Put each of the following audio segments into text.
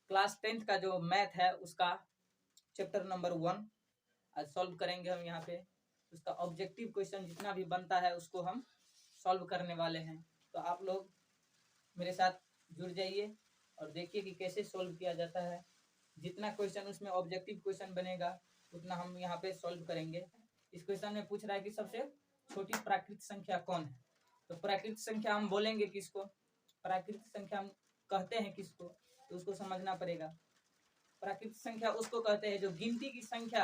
Class 10th का जो math है उसका चैप्टर नंबर 1 आज सॉल्व करेंगे हम यहाँ पे। उसका ऑब्जेक्टिव क्वेश्चन जितना भी बनता है उसको हम सॉल्व करने वाले हैं। तो आप लोग मेरे साथ जुड़ जाइए और देखिए कि कैसे सॉल्व किया जाता है। जितना क्वेश्चन उसमें ऑब्जेक्टिव क्वेश्चन बनेगा उतना हम यहाँ पे सॉल्व करेंगे। इस क्वेश्चन में पूछ रहा है कि सबसे छोटी प्राकृत संख्या कौन है। तो प्राकृत संख्या हम बोलेंगे किसको, प्राकृत संख्या हम कहते हैं किसको, तो उसको समझना पड़ेगा। प्राकृत संख्या उसको कहते हैं जो गिनती की संख्या,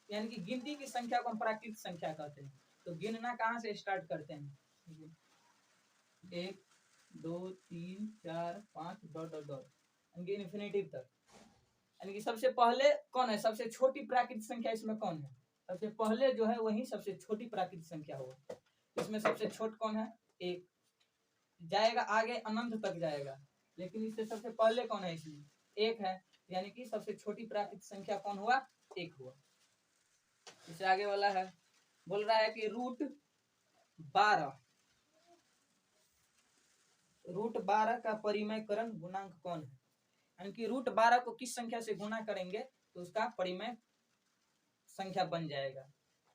यानी कि गिनती की संख्या को हम प्राकृत संख्या कहते हैं। तो गिनना कहाँ से स्टार्ट करते हैं, 1 2 3 4 5 डॉट डॉट डॉट यानी कि इन्फिनिटिव तक। यानी कि सबसे पहले कौन है, सबसे छोटी प्राकृत संख्या इसमें कौन है, सबसे पहले जो है वही सबसे छोटी प्राकृत संख्या होगा। इसमें सबसे छोट कौन है, 1 जाएगा आगे अनंत तक जाएगा, लेकिन इससे सबसे पहले कौन है, इसमें 1 है, यानी कि सबसे छोटी प्राकृत संख्या कौन हुआ, 1 हुआ। इससे आगे वाला है, बोल रहा है कि रूट 12 का परिमेयकरण गुणांक कौन है। यानी कि रूट 12 को किस संख्या से गुणा करेंगे तो उसका परिमेय संख्या बन जाएगा।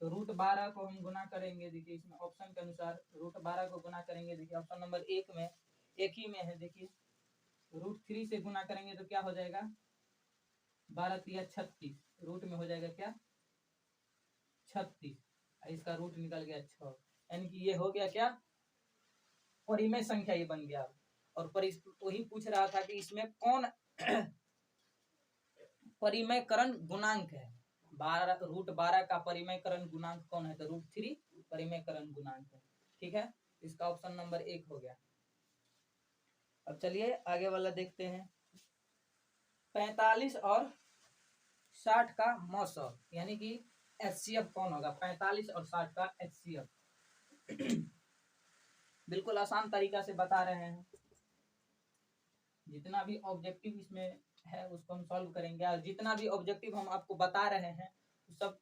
तो रूट 12 को हम गुना करेंगे, देखिए इसमें ऑप्शन के अनुसार रूट 12 को गुना करेंगे। देखिए ऑप्शन नंबर 1 में एक ही में है, देखिए रूट 3 से गुना करेंगे तो क्या हो जाएगा, 12 तिया 36, रूट में हो जाएगा क्या 36, इसका रूट निकल गया 6, यानी कि ये हो गया क्या परिमेय संख्या, ये बन गया। और वही पूछ रहा था कि इसमें कौन परिमेयकरण गुणांक है, रूट 12 का परिमेयकरण गुणांक कौन है, तो रूट 3 परिमेयकरण गुणांक है। ठीक है, इसका ऑप्शन नंबर 1 हो गया। अब चलिए आगे वाला देखते हैं। 45 और 60 का मौसम यानी कि एचसीएफ कौन होगा, 45 और 60 का एचसीएफ बिल्कुल आसान तरीका से बता रहे हैं। जितना भी ऑब्जेक्टिव इसमें है उसको हम सॉल्व करेंगे, और जितना भी ऑब्जेक्टिव हम आपको बता रहे हैं सब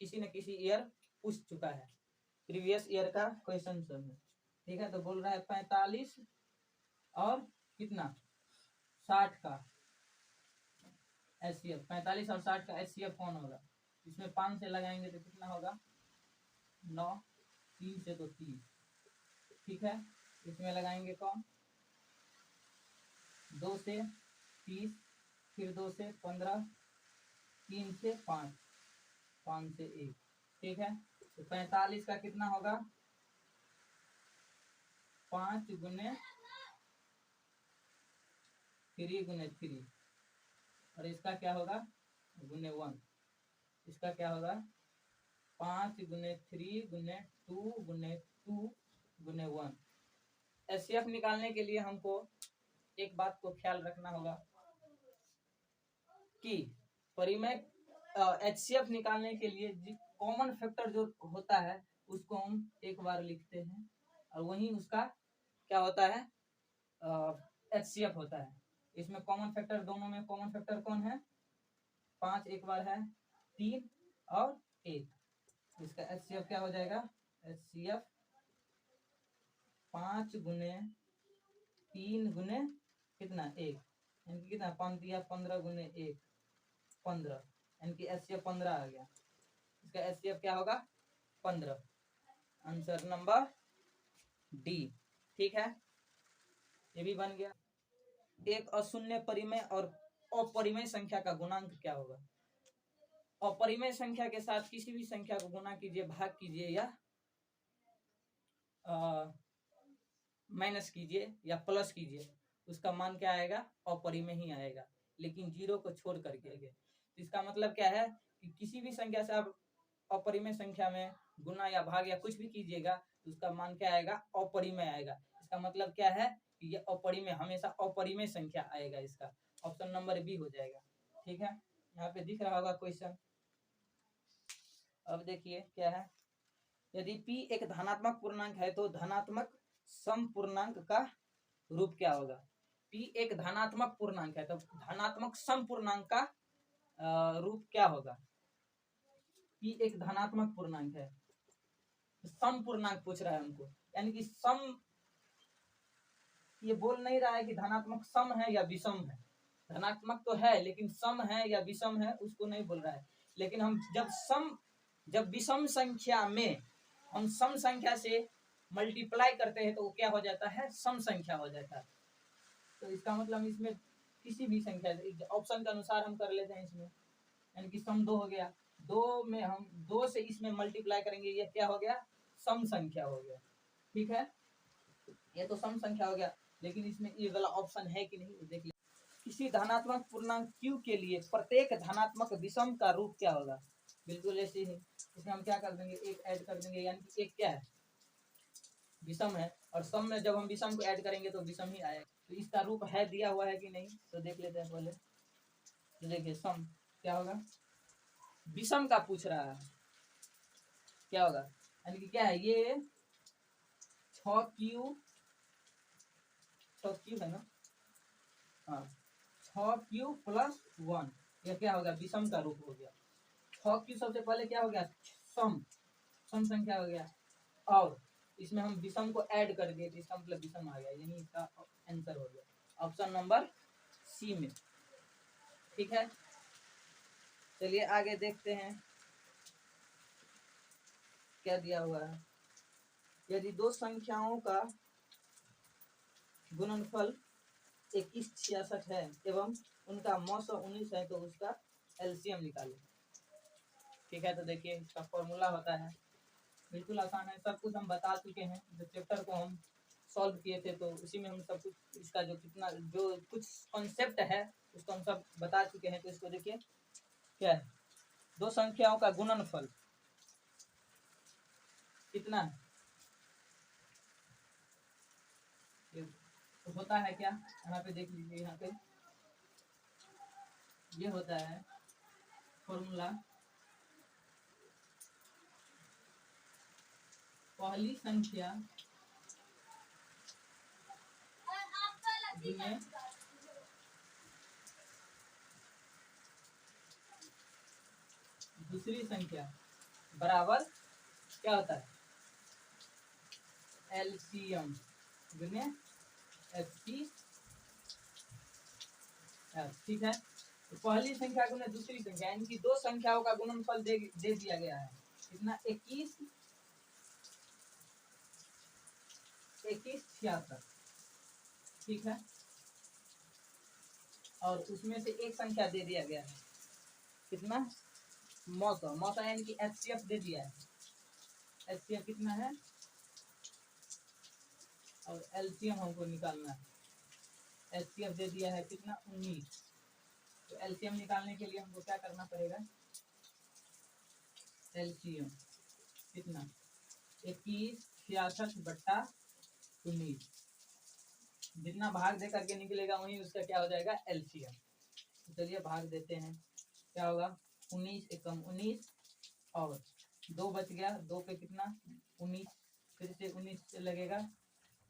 किसी न किसी ईयर पूछ चुका है, प्रीवियस ईयर का क्वेश्चन सब है। ठीक है, तो बोल रहा है 45 और कितना 60 का एचसीएफ, 45 और 60 का एचसीएफ कौन होगा। इसमें 5 से लगाएंगे तो कितना होगा 9, 3 से तो 30। ठीक है, इसमें लगाएंगे कौन 2 से 30, फिर 2 से 15, 3 से 5, 5 से 1। ठीक है, तो 45 का कितना होगा 5 गुने 3 गुने 3, और इसका क्या होगा गुने 1, इसका क्या होगा 5 गुने 3 गुने 2 गुने 2 गुने 1। एचसीएफ निकालने के लिए हमको एक बात को ख्याल रखना होगा कि परिमेय एचसीएफ निकालने के लिए कॉमन फैक्टर जो होता है उसको हम एक बार लिखते हैं, और वही उसका क्या होता है एचसीएफ होता है। इसमें कॉमन फैक्टर, दोनों में कॉमन फैक्टर कौन है 5 एक बार है, 3 और 1, इसका एचसीएफ क्या हो जाएगा एचसीएफ 5 गुने 3 गुने कितना 1, यानी कि कितना 5 दिया 15 गुने 1 15, यानी कि एचसीएफ 15 आ गया। इसका एचसीएफ क्या होगा 15, आंसर नंबर डी। ठीक है, ये भी बन गया। एक अशून्य परिमेय और अपरिमेय संख्या का गुणांक क्या होगा। अपरिमेय संख्या के साथ किसी भी संख्या को गुना कीजिए, भाग कीजिए या माइनस कीजिए या प्लस कीजिए, उसका मान क्या आएगा अपरिमेय ही आएगा, लेकिन 0 को छोड़ करके। इसका मतलब क्या है कि किसी भी संख्या से आप अपरिमेय संख्या में गुना या भाग या कुछ भी कीजिएगा तो उसका मान क्या आएगा अपरिमेय आएगा। इसका मतलब क्या है कि ये अपरिमेय, हमेशा अपरिमेय संख्या आएगा। इसका ऑप्शन नंबर बी हो जाएगा। ठीक है, यहाँ पे दिख रहा होगा क्वेश्चन। अब देखिए क्या है, यदि p एक धनात्मक पूर्णांक है तो धनात्मक सम पूर्णांक का रूप क्या होगा। p एक धनात्मक पूर्णांक है तो धनात्मक सम पूर्णांक का रूप क्या होगा। p एक धनात्मक पूर्णांक है, सम पूर्णांक पूछ रहा है हमको, यानी कि सम, ये बोल नहीं रहा है कि धनात्मक सम है या विषम है, धनात्मक तो है लेकिन सम है या विषम है उसको नहीं बोल रहा है। लेकिन हम जब विषम संख्या में हम सम संख्या से मल्टीप्लाई करते हैं तो वो क्या हो जाता है, सम संख्या हो जाता है। तो इसका मतलब इसमें किसी भी संख्या ऑप्शन के अनुसार हम कर लेते हैं इसमें, यानी कि सम 2 हो गया, 2 में हम 2 से इसमें मल्टीप्लाई करेंगे, ये क्या हो गया, सम संख्या हो गया। ठीक है, ये तो सम संख्या हो गया, लेकिन इसमें ये वाला ऑप्शन है कि नहीं देख ले। किसी धनात्मक पूर्णांक q के लिए प्रत्येक धनात्मक विषम का रूप क्या होगा, बिल्कुल ऐसे ही। इसमें हम क्या कर देंगे, एक ऐड कर देंगे, यानी कि एक क्या है, विषम है, और सम में जब हम विषम को ऐड करेंगे तो विषम ही आएगा। तो इसका रूप है दिया हुआ है कि नहीं, तो देख लेते हैं पहले। तो देखिए सम क्या होगा, विषम का पूछ रहा है, क्या होगा, यानी कि क्या है ये 6q है ना, हाँ 6q प्लस 1, यह क्या होगा, विषम का रूप हो गया। 6q सबसे पहले क्या हो गया, सम संख्या हो गया, और इसमें हम विषम को ऐड कर दिए तो इसका मतलब विषम आ गया, यानी इसका आंसर हो गया ऑप्शन नंबर सी में। ठीक है, चलिए आगे देखते हैं क्या दिया हुआ है। यदि दो संख्याओं का गुणनफल 2166 है एवं उनका मौसा 19 है तो उसका एलसीएम निकालें। ठीक है, तो देखिए इसका फॉर्मूला होता है, बिल्कुल आसान है, सब कुछ हम बता चुके हैं, जो चैप्टर को हम सॉल्व किए थे तो उसी में हम सब कुछ इसका जो कितना जो कुछ कॉन्सेप्ट है उसको हम सब बता चुके हैं। तो इसको देखिए क्या है, दो संख्याओं का गुणनफल कितना है, तो होता है क्या, यहाँ पे देख लीजिए, यहाँ पे ये होता है फॉर्मूला, पहली संख्या में दूसरी संख्या बराबर क्या होता है, एलसीएम गुने एचसीएफ। ठीक है, तो पहली संख्या गुने दूसरी संख्या, यानी कि दो संख्याओं का गुणनफल दे दिया गया है कितना, 2166। ठीक है, और उसमें से एक संख्या दे दिया गया है कितना, मौसा यानी कि एचसीएफ दे दिया है, एचसीएफ कितना है, और एलसीएम हमको निकालना है, एचसीएफ दे दिया है कितना 19। तो एलसीएम निकालने के लिए हमको क्या करना पड़ेगा, एलसीएम कितना 2166/19, जितना भाग दे करके निकलेगा वही उसका क्या हो जाएगा, एलसीएम। तो चलिए भाग देते हैं, क्या होगा 19 एकम 19, और 2 बच गया, 2 पे कितना 19, फिर से 19 से लगेगा,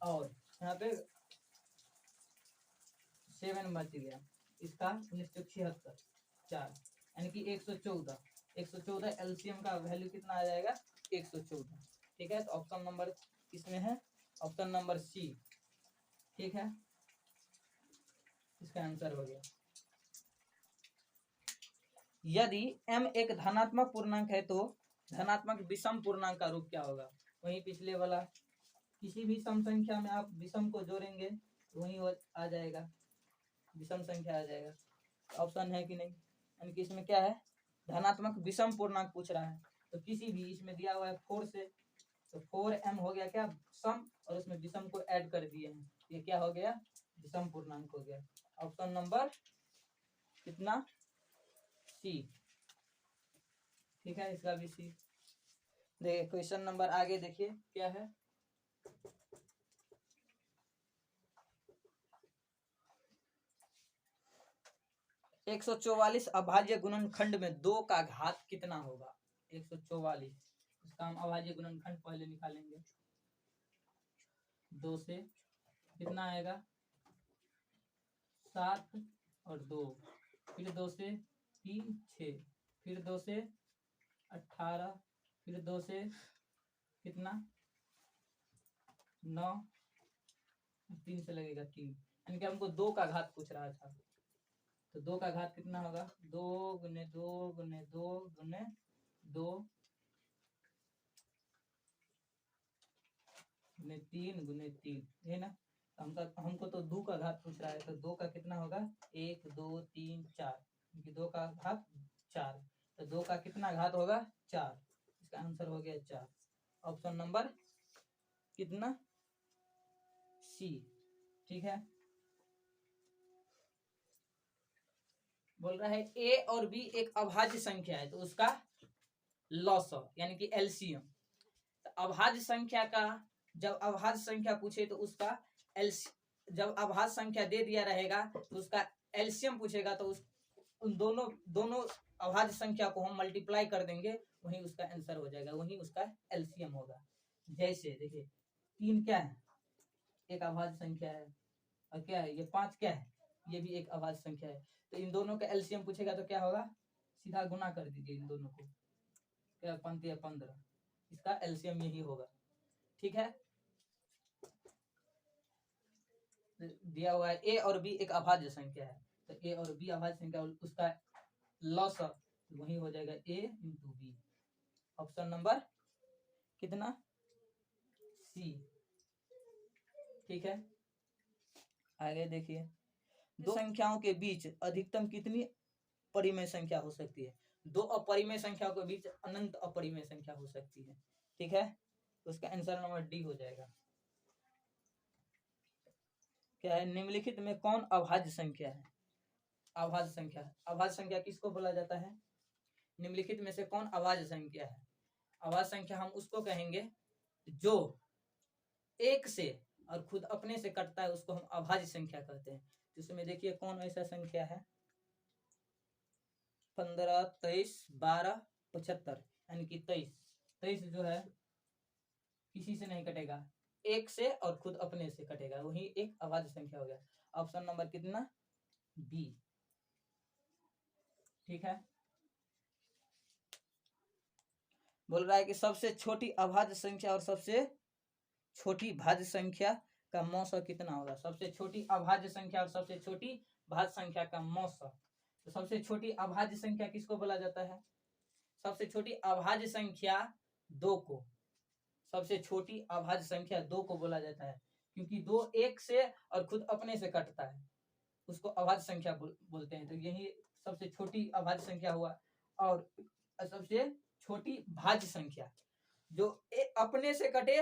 और यहाँ पे 7 बच गया, इसका 1976 4, यानी कि 114 एलसीएम का वैल्यू कितना आ जाएगा, 114। ठीक है, तो ऑप्शन नंबर किसमें है, ऑप्शन नंबर सी। ठीक है, इसका आंसर हो गया। यदि m एक धनात्मक पूर्णांक है तो धनात्मक विषम पूर्णांक का रूप क्या होगा, वही पिछले वाला, किसी भी सम संख्या में आप विषम को जोड़ेंगे तो वही आ जाएगा, विषम संख्या आ जाएगा। ऑप्शन है कि नहीं, यानी कि इसमें क्या है, धनात्मक विषम पूर्णांक पूछ रहा है, तो किसी भी इसमें दिया हुआ है 4 से, तो 4m हो गया क्या सम, और उसमें विषम को ऐड कर दिए हैं, ये क्या हो गया, विषम पूर्णांक हो गया। ऑप्शन नंबर कितना, सी। ठीक है, इसका भी सी। देखिए क्वेश्चन नंबर आगे देखिए क्या है, एक 144 अभाज्य गुणनखंड में 2 का घात कितना होगा, 144, इसका हम अभाज्य गुणनखंड पहले निकालेंगे, 2 से कितना आएगा 7 और 2, फिर 2 से 3 6, फिर 2 से 18, फिर 2 से कितना 9, 3 से लगेगा 3, यानी कि हमको 2 का घात पूछ रहा था। तो 2 का घात कितना होगा, 2 गुने 2 गुने 2 गुने 2 गुने 3 गुने 3, है ना। हमको तो 2 का घात पूछ रहा है, तो 2 का कितना होगा, 1 2 3 4, क्योंकि 2 का घात 4, तो 2 का कितना घात होगा, 4। इसका आंसर हो गया 4। ऑप्शन नंबर कितना, सी। ठीक है, बोल रहा है ए और बी एक अभाज्य संख्या है, तो उसका लॉसअ यानी कि एलसीएम। तो अभाज्य संख्या का, जब अभाज्य संख्या पूछे तो उसका जब अभाज्य संख्या दे दिया रहेगा तो उसका एलसीएम पूछेगा, तो उस उन दोनों अभाज्य संख्या को हम मल्टीप्लाई कर देंगे, वही उसका आंसर हो जाएगा, वही उसका एलसीएम होगा। जैसे देखिए 3 क्या है, एक अभाज्य संख्या है, और क्या है ये 5 क्या है, ये भी एक अभाज्य संख्या है। तो इन दोनों का एलसीएम पूछेगा तो क्या होगा, सीधा गुना कर दीजिए इन दोनों को, क्या 5 या 15, इसका एलसीएम यही होगा। ठीक है, दिया हुआ है ए और बी एक अभाज्य संख्या है, तो ए और बी अभाज्य संख्या, उसका लॉस वही हो जाएगा ए इंटू बी। ऑप्शन नंबर कितना, सी। ठीक है, आगे देखिए, दो संख्याओं के बीच अधिकतम कितनी परिमेय संख्या हो सकती है। दो अपरिमेय संख्याओं के बीच अनंत अपरिमेय संख्या हो सकती है। ठीक है, तो उसका आंसर नंबर डी हो जाएगा। क्या है, निम्नलिखित में कौन अभाज्य संख्या है। अभाज्य संख्या, अभाज्य संख्या किसको बोला जाता है, निम्नलिखित में से कौन अभाज्य संख्या है। अभाज्य संख्या हम उसको कहेंगे जो एक से और खुद अपने से कटता है, उसको हम अभाज्य संख्या कहते हैं। तो इसमें देखिए कौन ऐसा संख्या है, 15 23 12 75, यानी कि 23 जो है किसी से नहीं कटेगा, एक से और खुद अपने से कटेगा, वही एक अभाज्य संख्या हो गया। ऑप्शन नंबर कितना, बी। ठीक है, बोल रहा है कि सबसे छोटी अभाज्य संख्या और सबसे छोटी भाज्य संख्या का मौसा कितना होगा। सबसे छोटी अभाज्य संख्या और सबसे छोटी भाज्य संख्या का मौसा, तो सबसे छोटी अभाज्य संख्या किसको बोला जाता है, सबसे छोटी अभाज्य संख्या 2 को, सबसे छोटी अभाज्य संख्या 2 को बोला जाता है, क्योंकि 2 एक से और खुद अपने से कटता है, उसको अभाज्य संख्या बोलते हैं। तो यही सबसे छोटी अभाज्य संख्या हुआ। और सबसे छोटी भाज्य संख्या जो अपने से कटे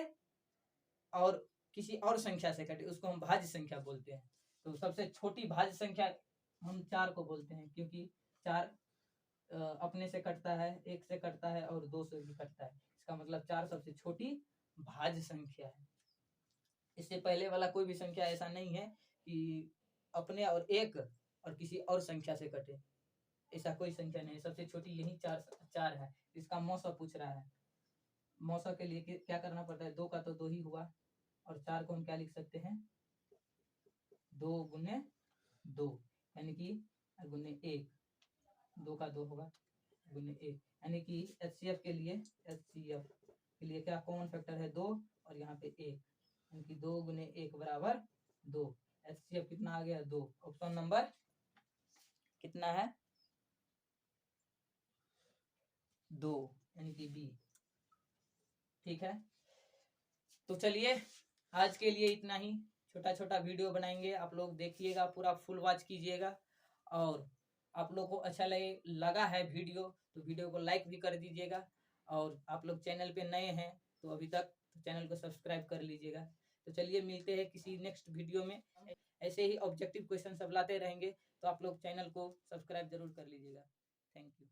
और किसी और संख्या से कटे, उसको हम भाज्य संख्या बोलते हैं। तो सबसे छोटी भाज्य संख्या हम 4 को बोलते हैं, क्योंकि 4 अपने से कटता है, एक से कटता है और 2 से भी कटता है, इसका मतलब 4 सबसे छोटी भाज्य संख्या है। इससे पहले वाला कोई भी संख्या ऐसा नहीं है कि अपने और एक और किसी और संख्या से कटे, ऐसा कोई संख्या नहीं है। सबसे छोटी यही 4 है। इसका मौसा पूछ रहा है, मौसा के लिए क्या करना पड़ता है, 2 का तो 2 ही हुआ, और 4 को हम क्या लिख सकते हैं, 2 गुने 2, यानी कि गुने 1, 2 का 2 होगा गुने 1, यानी कि एचसीएफ के लिए क्या कॉमन फैक्टर है, 2 और यहाँ पे 1, यानी कि 2 गुने 1 बराबर 2। एचसीएफ कितना आ गया, 2। ऑप्शन नंबर कितना है, 2, यानी कि बी। ठीक है, तो चलिए आज के लिए इतना ही, छोटा छोटा वीडियो बनाएंगे, आप लोग देखिएगा, पूरा फुल वॉच कीजिएगा। और आप लोग को अच्छा लगा है वीडियो, तो वीडियो को लाइक भी कर दीजिएगा। और आप लोग चैनल पे नए हैं तो अभी तक चैनल को सब्सक्राइब कर लीजिएगा। तो चलिए मिलते हैं किसी नेक्स्ट वीडियो में, ऐसे ही ऑब्जेक्टिव क्वेश्चन सब लाते रहेंगे, तो आप लोग चैनल को सब्सक्राइब जरूर कर लीजिएगा। Thank you.